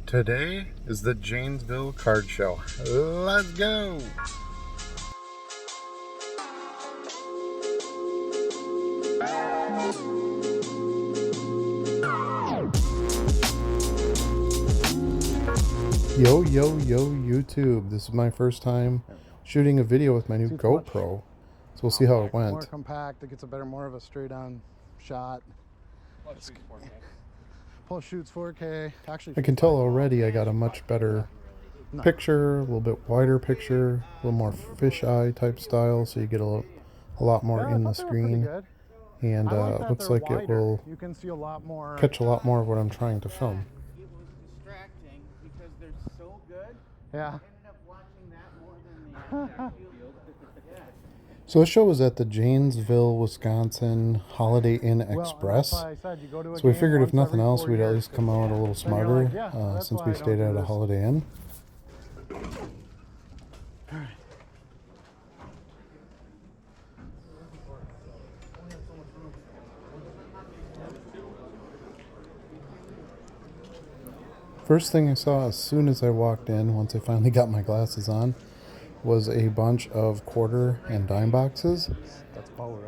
Today is the Janesville card show. Let's go! Yo, yo, yo, YouTube. This is my first time shooting a video with my new GoPro. So we'll see how it went. More compact, it gets more of a straight on shot. Plus shoots 4K. Actually, I can tell already I got a much better picture, a little bit wider picture, a little more fisheye type style, so you get a lot more in the screen. And looks like it will you can see a lot more, catch a lot more of what I'm trying to film. It was distracting because they're so good. Yeah. I ended up watching that more than the field. Yeah. So the show was at the Janesville, Wisconsin Holiday Inn Express. So we figured if nothing else, we'd at least come out a little smarter since we stayed at a Holiday Inn. First thing I saw as soon as I walked in, once I finally got my glasses on, was a bunch of quarter and dime boxes.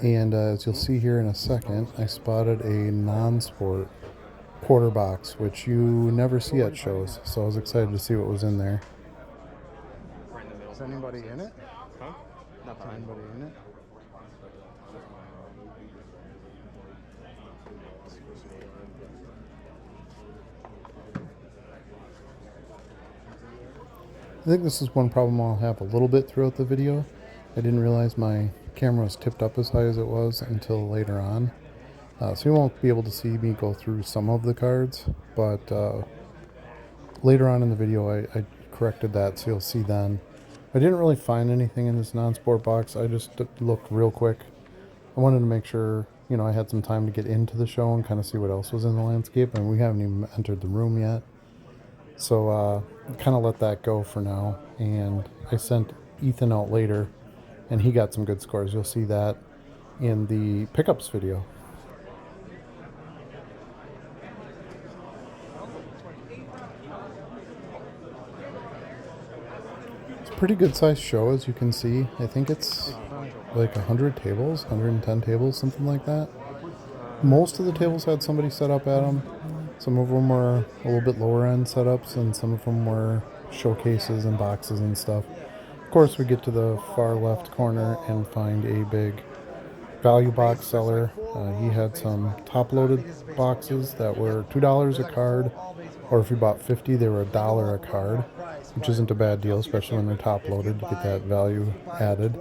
And as you'll see here in a second, I spotted a non-sport quarter box, which you never see at shows. So I was excited to see what was in there. Is anybody in it? Huh? Not anybody in it. I think this is one problem I'll have a little bit throughout the video. I didn't realize my camera was tipped up as high as it was until later on. So you won't be able to see me go through some of the cards, but later on in the video I corrected that, so you'll see then. I didn't really find anything in this non-sport box. I just looked real quick. I wanted to make sure, you know, I had some time to get into the show and kind of see what else was in the landscape, and we haven't even entered the room yet. So kind of let that go for now, and I sent Ethan out later, and he got some good scores. You'll see that in the pickups video. It's a pretty good sized show, as you can see. I think it's like 100 tables, 110 tables, something like that. Most of the tables had somebody set up at them. Some of them were a little bit lower end setups, and some of them were showcases and boxes and stuff. Of course, we get to the far left corner and find a big value box seller. He had some top-loaded boxes that were $2 a card, or if you bought 50, they were $1 a card, which isn't a bad deal, especially when they're top-loaded to get that value added.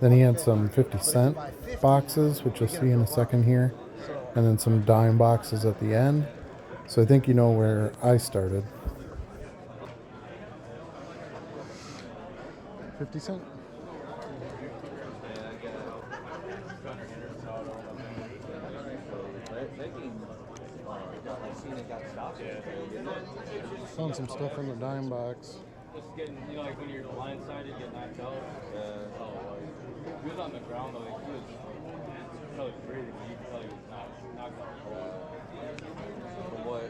Then he had some 50-cent boxes, which you'll see in a second here, and then some dime boxes at the end. So I think you know where I started. 50 cent? Found some stuff in the dime box. Just getting, you know, like when you're blindsided, you get knocked out. He was on the ground, though. Like, he was probably breathing, but you could tell he was knocked out. From what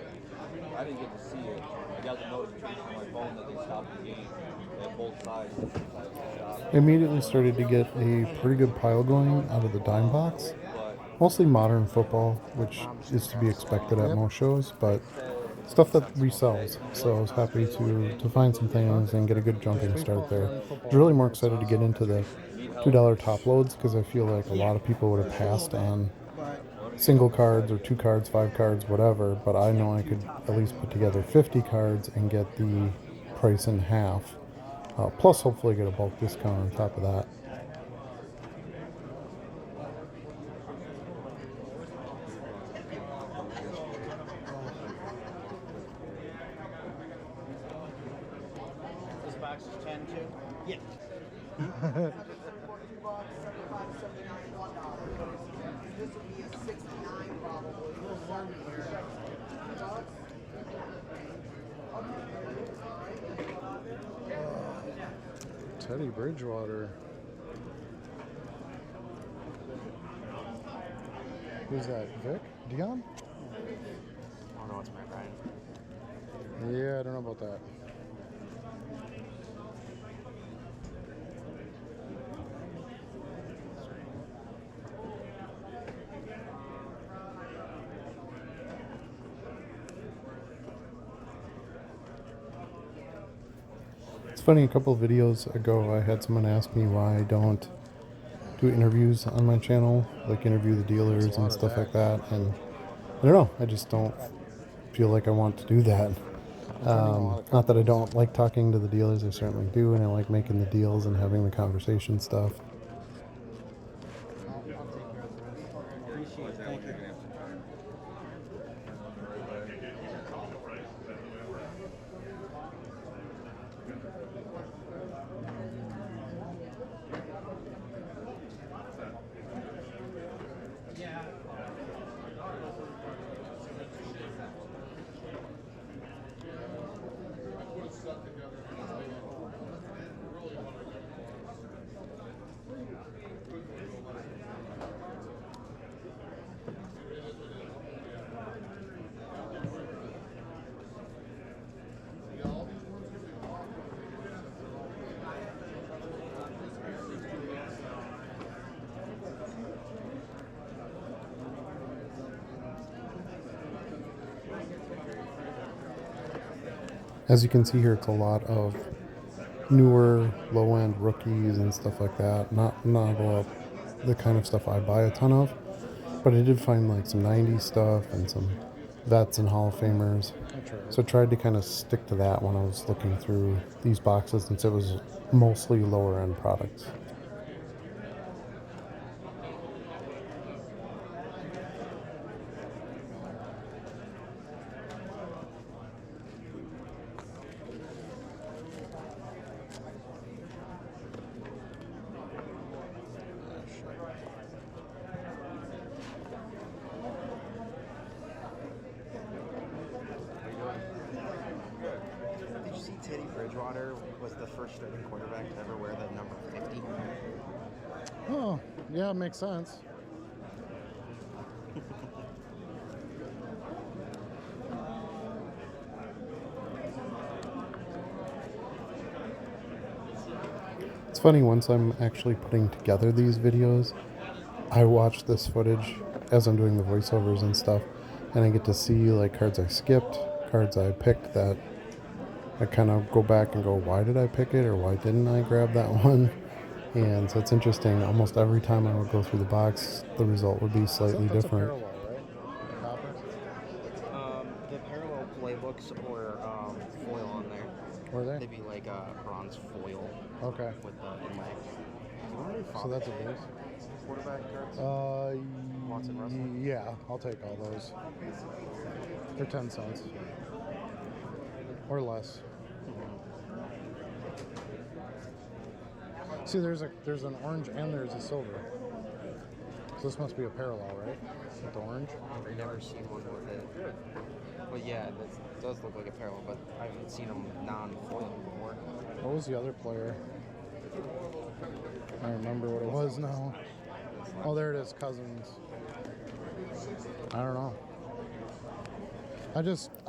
I didn't get to see it, I got the notification on my phone that they stopped the game at both sides. I immediately started to get a pretty good pile going out of the dime box. Mostly modern football, which is to be expected at most shows, but stuff that resells. So I was happy to find some things and get a good jumping start there. I was really more excited to get into the $2 top loads, because I feel like a lot of people would have passed on single cards or 2 cards, 5 cards, whatever, but I know I could at least put together 50 cards and get the price in half, plus hopefully get a bulk discount on top of that. This box is 10 too? Yeah. Teddy Bridgewater. Who's that? Vic? Dion? I don't know what's my Brian. Yeah, I don't know about that. It's funny, a couple of videos ago I had someone ask me why I don't do interviews on my channel, like interview the dealers and stuff like that, and I don't know, I just don't feel like I want to do that. Not that I don't like talking to the dealers, I certainly do, and I like making the deals and having the conversation stuff. I'll take care of the rest. Appreciate it. Thank you. As you can see here, it's a lot of newer, low-end rookies and stuff like that. Not the kind of stuff I buy a ton of, but I did find like some 90s stuff and some vets and Hall of Famers. So I tried to kind of stick to that when I was looking through these boxes, since it was mostly lower-end products. Did you see Teddy Bridgewater was the first starting quarterback to ever wear the number 50? Oh, yeah, it makes sense. It's funny, once I'm actually putting together these videos, I watch this footage as I'm doing the voiceovers and stuff, and I get to see like cards I skipped, cards I picked that I kind of go back and go, why did I pick it, or why didn't I grab that one? And so it's interesting, almost every time I would go through the box, the result would be slightly That's different. a parallel, right? The copper? The parallel playbooks or foil on there. Were they? They'd be like a bronze foil Okay. with the inlay. So that's a base? Quarterback cards? Watson Russell? Yeah, I'll take all those. They're 10 cents. Or less. See, there's an orange and there's a silver. So this must be a parallel, right? With the orange? I've never seen one with it. But yeah, that does look like a parallel, but I haven't seen them non-foil before. What was the other player? I don't remember what it was now. Oh, there it is, Cousins. I don't know. I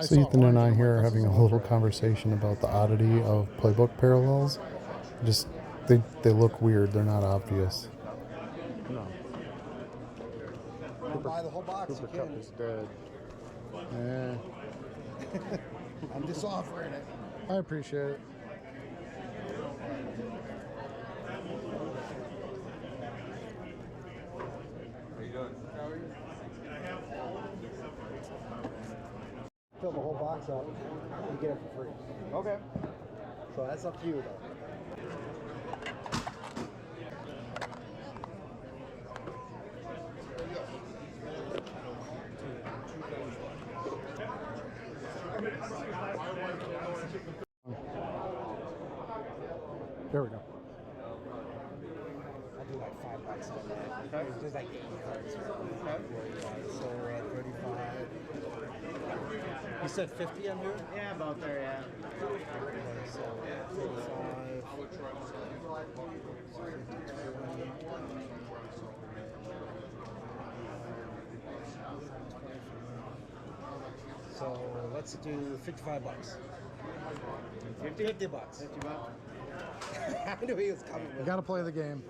So Ethan and I here are having a little conversation about the oddity of playbook parallels. Just, they look weird, they're not obvious. No. Buy the whole box. Cooper Cup is dead. I'm just offering it. I appreciate it. How you doing? Fill the whole box up, you get it for free. Okay. So that's up to you though. There we go. I do like $5 on that. Okay. There's like 80 cards. Okay. So we're at 35. You said 50 on here? Yeah, about there, yeah. Okay, so 35. So let's cuts it to 55 bucks. 50 bucks. 50 bucks. I knew he was coming You with got to play the game.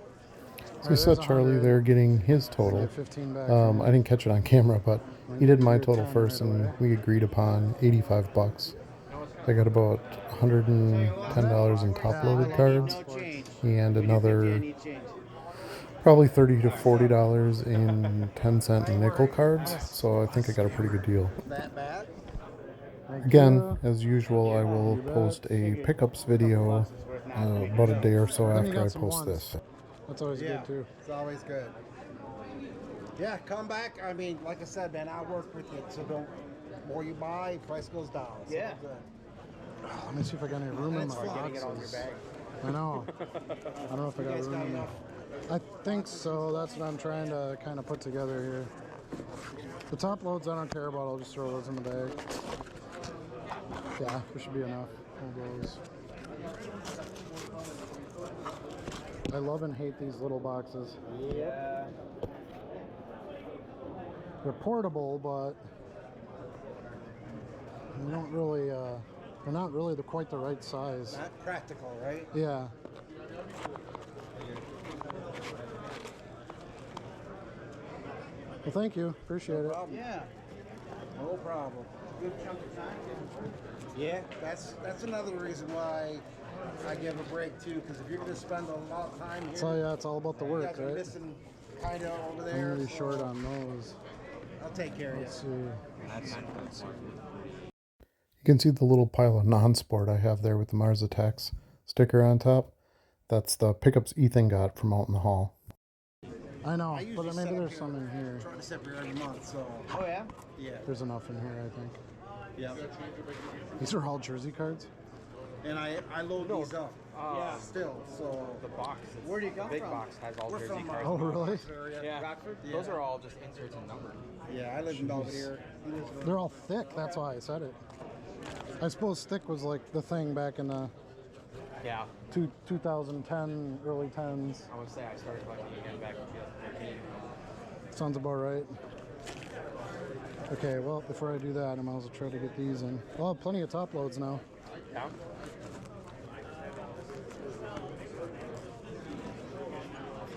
So we saw Charlie there getting his total. Get 15 back. I didn't catch it on camera, but he did my total first, and we agreed upon 85 bucks. I got about $110 in top-loaded cards, No change. and another Any change. probably $30 to $40 in 10-cent nickel cards. So I think I got a pretty good deal. that bad. Again, as usual, I will post a pickups video about a day or so Then you after got I some post ones. this. That's always Yeah, good too. it's always good. Yeah, come back. I mean, like I said, man, I'll work with you. So don't. More you buy, price goes down. So Yeah. good. Let me see if I got any room in It's my fun. boxes. I know. I don't know if I You got guys room got in there. enough? I think so. That's what I'm trying to kind of put together here. The top loads I don't care about. I'll just throw those in the bag. Yeah, there should be enough of those. I love and hate these little boxes. Yeah. They're portable, but they don't really, they're not really quite the right size. Not practical, right? Yeah. Well, thank you. Appreciate it. Problem. Yeah. No problem. Good chunk of time. Yeah, that's another reason why I give a break too. Because if you're going to spend a lot of time here, So yeah, it's all about the you work, guys are right? missing kind of over I'm there. really so short on those. I'll take care of you. Let's see. That's You can see the little pile of non-sport I have there with the Mars Attacks sticker on top. That's the pickups Ethan got from out in the hall. I know, I but usually maybe set up there's some in here. Trying to set up here every month, so Oh yeah. yeah, There's enough in here, I think. yeah. These are all jersey cards. And I load these up. Yeah. Still, so the box. Where do you come big from? box has all we're jersey from cards. Oh, really? area. Yeah. Rockford? Yeah. Those are all just inserts and numbered. Yeah, I live in Belvedere. He lives in- They're all thick. That's why I said it. I suppose thick was like the thing back in the Yeah. 2010, early 10s. I would say I started collecting again back in 2014. Sounds about right. Okay, well, before I do that, I might as well try to get these in. I'll have plenty of top loads now. Yeah.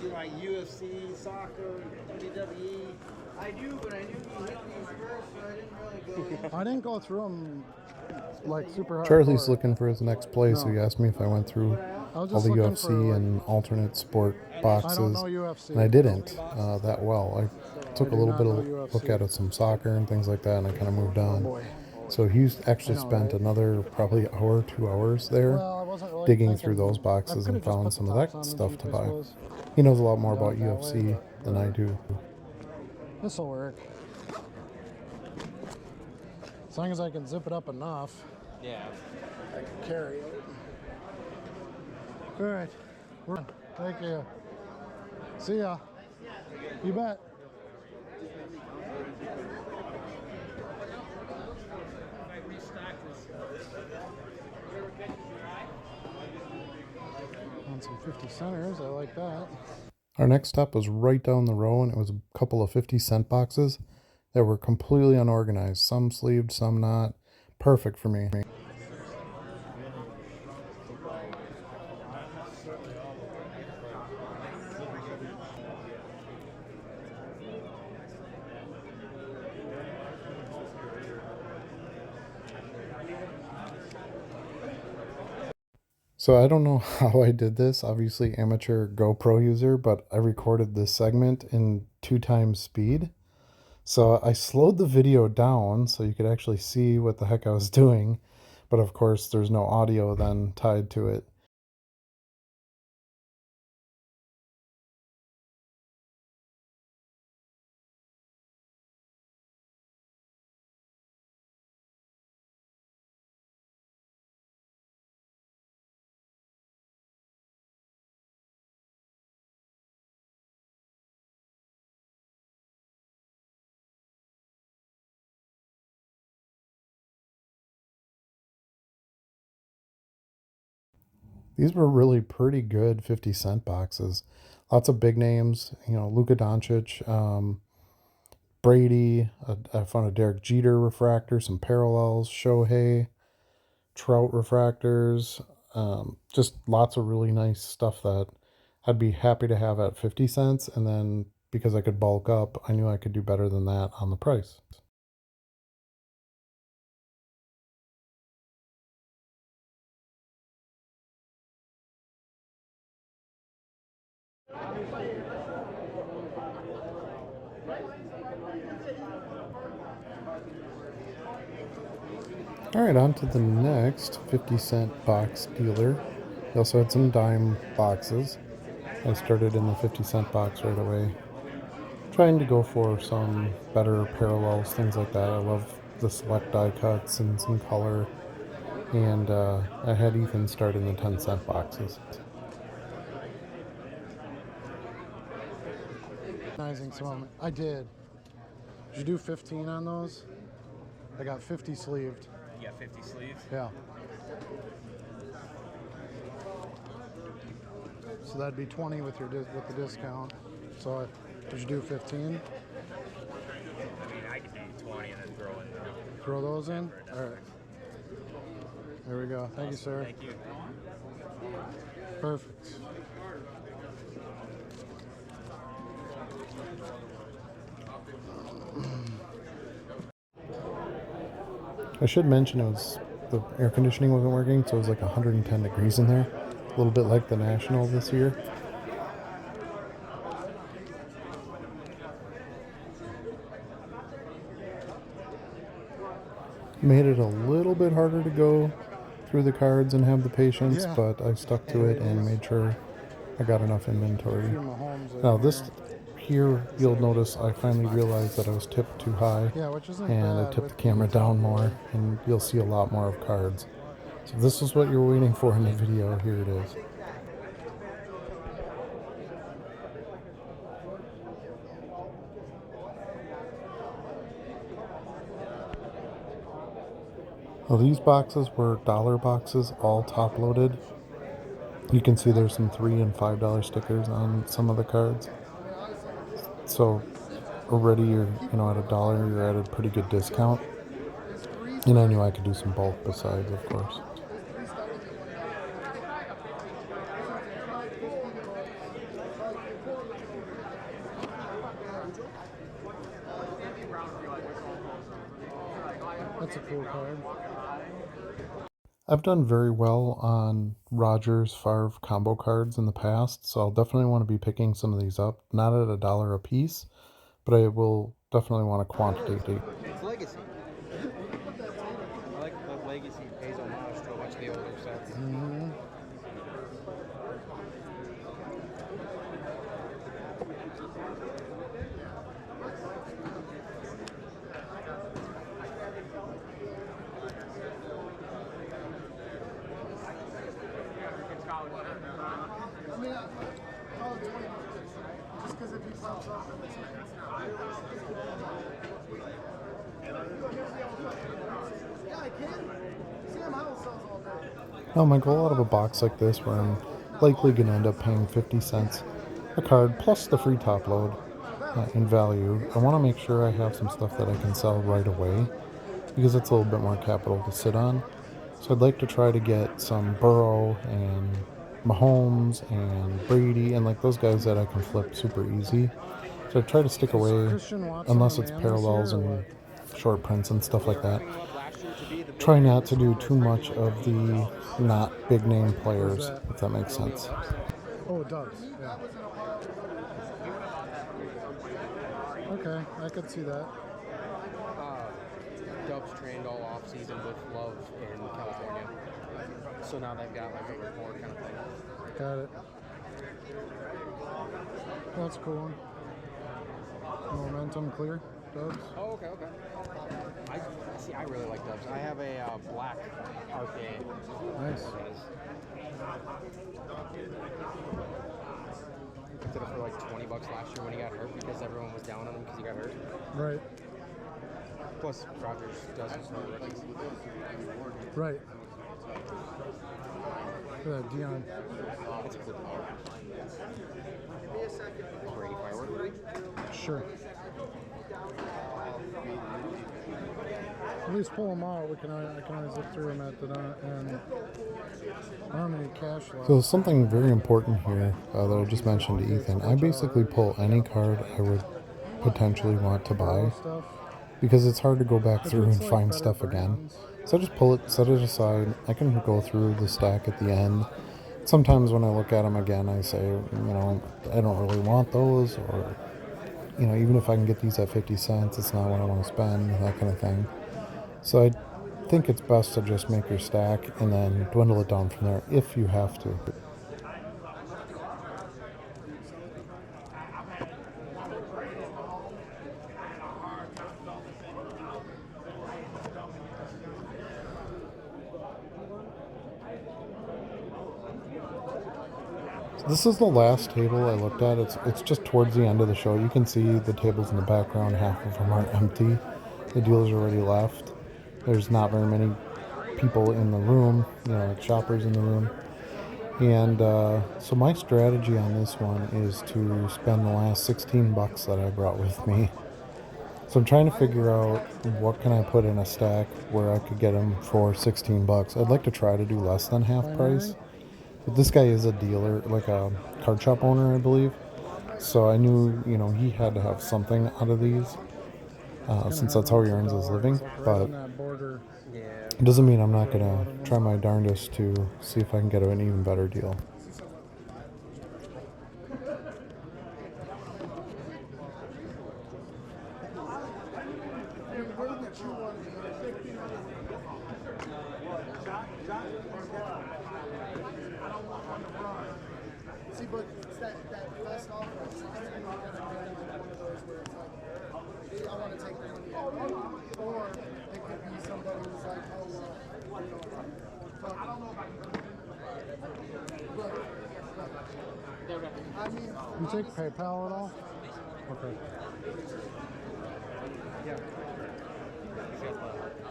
You like UFC, soccer, WWE. I do, but I knew you hit these first, so I didn't really go in. I didn't go through them like super hard. Charlie's looking for his next play, so he asked me if I went through I was all just the looking UFC for, like, and alternate sport I boxes. don't know UFC. And I didn't that well. I took I a do little not bit know of look UFC. at some soccer and things like that, and I kind of moved on. Boy. So he's actually I know, spent right? another probably hour, 2 hours there, Well, I wasn't really digging thinking- through those I boxes could've and just put found the some of tops that on the stuff Jeep, to I buy. suppose. He knows a lot more Done about it that UFC way, than I do. This'll work. As long as I can zip it up enough, Yeah. I can carry it. All right. Thank you. See ya. You bet. On some 50 centers, I like that. Our next stop was right down the row, and it was a couple of 50-cent boxes that were completely unorganized. Some sleeved, some not. Perfect for me. So I don't know how I did this, obviously amateur GoPro user, but I recorded this segment in 2 times speed. So I slowed the video down so you could actually see what the heck I was doing. But of course, there's no audio then tied to it. These were really pretty good 50-cent boxes. Lots of big names, you know, Luka Doncic, Brady. I found a Derek Jeter refractor, some parallels, Shohei, Trout refractors. Just lots of really nice stuff that I'd be happy to have at 50 cents. And then because I could bulk up, I knew I could do better than that on the price. All right, on to the next 50-cent box dealer. He also had some dime boxes. I started in the 50-cent box right away, trying to go for some better parallels, things like that. I love the select die cuts and some color. And I had Ethan start in the 10-cent boxes. Recognizing some of them. I did. Did you do 15 on those? I got 50 sleeved. You got 50 sleeves? Yeah. So that'd be 20 with your with the discount. So did you do 15? I mean, I could do 20 and then throw in the... Throw those in? All right. There we go. Thank you, sir. Thank you. Perfect. I should mention the air conditioning wasn't working, so it was like 110 degrees in there. A little bit like the National this year. Made it a little bit harder to go through the cards and have the patience, Yeah. but I stuck to it and made sure I got enough inventory. Now this here, you'll notice I finally realized that I was tipped too high, Yeah, which isn't and I bad tipped with the camera down more, and you'll see a lot more of cards. So if this is what you're waiting for in the video, here it is. Well, these boxes were dollar boxes, all top loaded. You can see there's some $3 and $5 stickers on some of the cards. So already you're, at $1, you're at a pretty good discount. And I knew I could do some bulk besides, of course. That's a cool card. I've done very well on Rogers Favre combo cards in the past, so I'll definitely want to be picking some of these up. Not at $1 a piece, but I will definitely want a quantity. It's legacy. I like the legacy pays homage to a bunch of the older sets. Mm-hmm. Now my goal out of a box like this, where I'm likely going to end up paying 50 cents a card plus the free top load in value, I want to make sure I have some stuff that I can sell right away, because it's a little bit more capital to sit on. So I'd like to try to get some Burrow and Mahomes and Brady and like those guys that I can flip super easy. So I try to stick away, unless it's parallels and short prints and stuff like that. Try not to do too much of the not big name players, if that makes sense. Oh, it does. Yeah. Okay, I could see that. Dubs trained all off season with Love in California, so now they've got like a rapport kind of thing. Got it. That's a cool one. Momentum clear, Dubs. Oh, okay. I really like Dubs. I have a black RPA. Nice. I picked it up for like $20 last year when he got hurt because everyone was down on him because he got hurt. Right. Plus, Rogers doesn't start rookies. Right. Dion. It's a cool card. Brady firework. Sure. At least pull them out. I can always look through them at the end. I don't have any cash left. So something very important here that I just mentioned to Ethan. I basically pull any card I would potentially want to buy Stuff. because it's hard to go back If through it's and like find better stuff again. brands. So I just pull it, set it aside. I can go through the stack at the end. Sometimes when I look at them again, I say, I don't really want those, or, even if I can get these at 50 cents, it's not what I want to spend, that kind of thing. So I think it's best to just make your stack and then dwindle it down from there if you have to. This is the last table I looked at. It's just towards the end of the show. You can see the tables in the background. Half of them are empty. The dealers already left. There's not very many people in the room, like shoppers in the room. And so my strategy on this one is to spend the last 16 bucks that I brought with me. So I'm trying to figure out what can I put in a stack where I could get them for 16 bucks. I'd like to try to do less than half price. But this guy is a dealer, like a card shop owner, I believe. So I knew, he had to have something out of these, since that's how he earns his living. But it doesn't mean I'm not going to try my darndest to see if I can get an even better deal. See, but it's that best offer. One of those where it's like, I want to take the money, or it could be somebody who's like, fuck. I don't know if I can. I mean, you take PayPal at all? Okay. Yeah.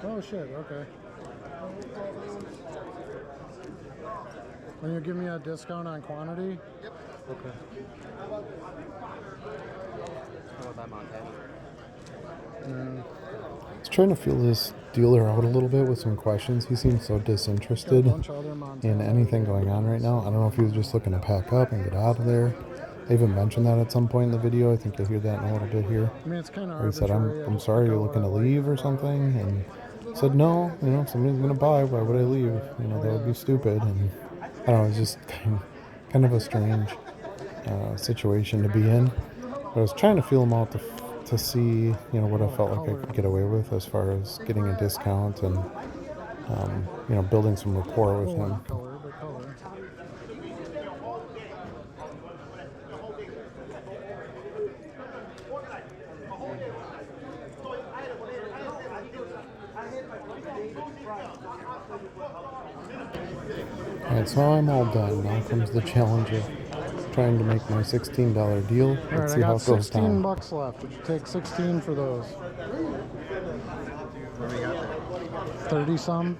Oh shit. Okay. And you give me a discount on quantity? Yep. Okay. How about that, Montana? I was trying to feel this dealer out a little bit with some questions. He seemed so disinterested in anything going on right now. I don't know if he was just looking to pack up and get out of there. I even mentioned that at some point in the video. I think you'll hear that in a little bit here. I mean, it's kind of. He said, I'm sorry, you're looking to leave or something? And I said, no, somebody's going to buy. Why would I leave? That would be stupid. And I don't know, it's just kind of a strange situation to be in. But I was trying to feel him out to see, what I felt like I could get away with as far as getting a discount and, building some rapport with him. Alright, so I'm all done. Now comes the challenge of trying to make my $16 deal. Let's see how it goes down. 16 bucks left. Would you take 16 for those? What do we got there? 30 some?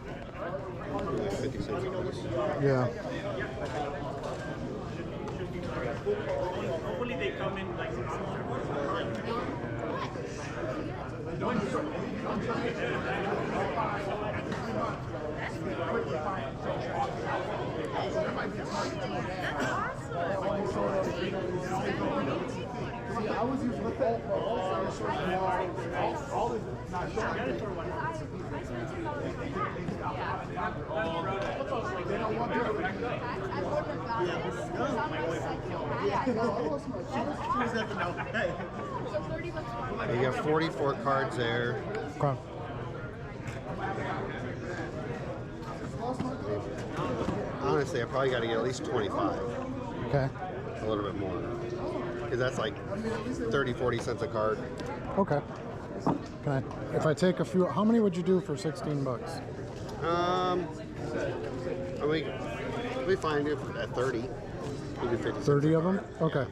50 cents a piece. Yeah. Hopefully they come in like I was using the phone. They don't want You got 44 cards there. Okay. Honestly, I probably got to get at least 25. Okay. A little bit more. Because that's like 30, 40 cents a card. Okay. Can I, if I take a few, how many would you do for 16 bucks? I mean, we find it at 30. We do 50 30 of them? Okay.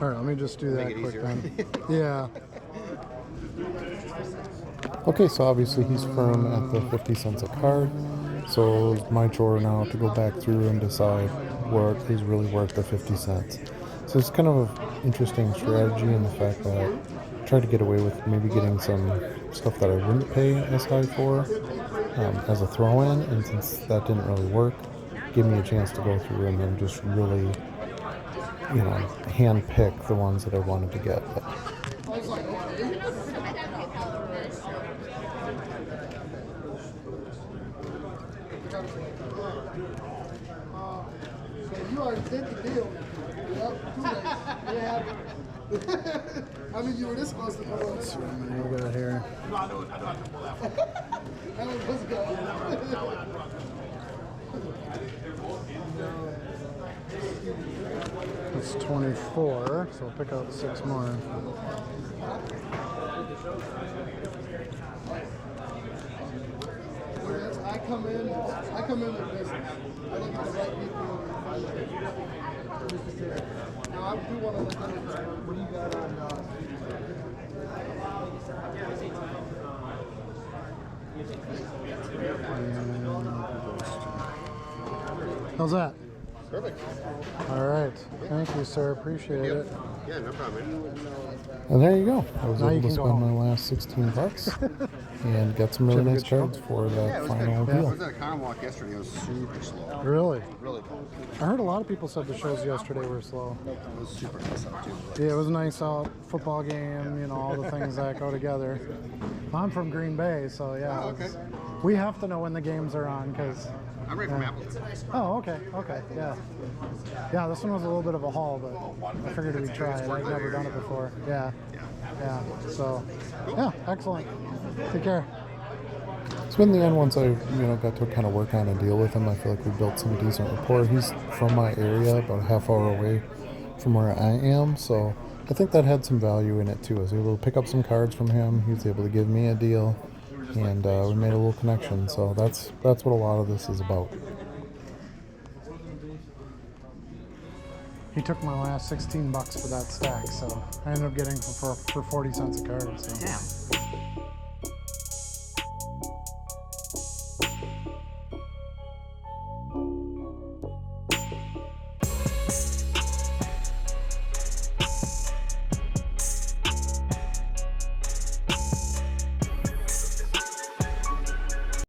All right, let me just do that Make it quick easier. then. Yeah. Okay, so obviously he's firm at the 50 cents a card. So it's my chore now to go back through and decide what is really worth the 50 cents. So it's kind of an interesting strategy in the fact that tried to get away with maybe getting some stuff that I wouldn't pay as high for as a throw-in, and since that didn't really work, gave me a chance to go through and then just really, hand pick the ones that I wanted to get. But So you already did the deal. Yep, too late. Yeah. I mean, you were this close to going. let's see what I'm gonna get here. That one was good. It's 24, so I'll pick out 6 more. I come in with business. I look at the right people. Now I do want to look at it. What do you got on? How's that? Perfect. All right. Thank you, sir. Appreciate it. Yeah, no problem. And there you go. I was Now you able to can go spend my home. last 16 bucks and get some really Did you have a nice good show? cards for that Yeah, it was final good. I deal. was at a con walk yesterday. It was super slow. Really? Really cool. I heard a lot of people said the shows yesterday were slow. It was super nice out too. Yeah, it was a nice out football game, all the things that go together. I'm from Green Bay, so yeah. Oh, okay. We have to know when the games are on because. I'm right from Appleton. Oh, okay, yeah. Yeah, this one was a little bit of a haul, but I figured we'd try it. I've never done it before. Yeah. So, yeah, excellent. Take care. So in the end, once I got to kind of work on a deal with him, I feel like we built some decent rapport. He's from my area, about a half hour away from where I am, so I think that had some value in it too. I was able to pick up some cards from him. He was able to give me a deal, and we made a little connection. So that's what a lot of this is about. He took my last 16 bucks for that stack, so I ended up getting for 40 cents a card. So. Damn.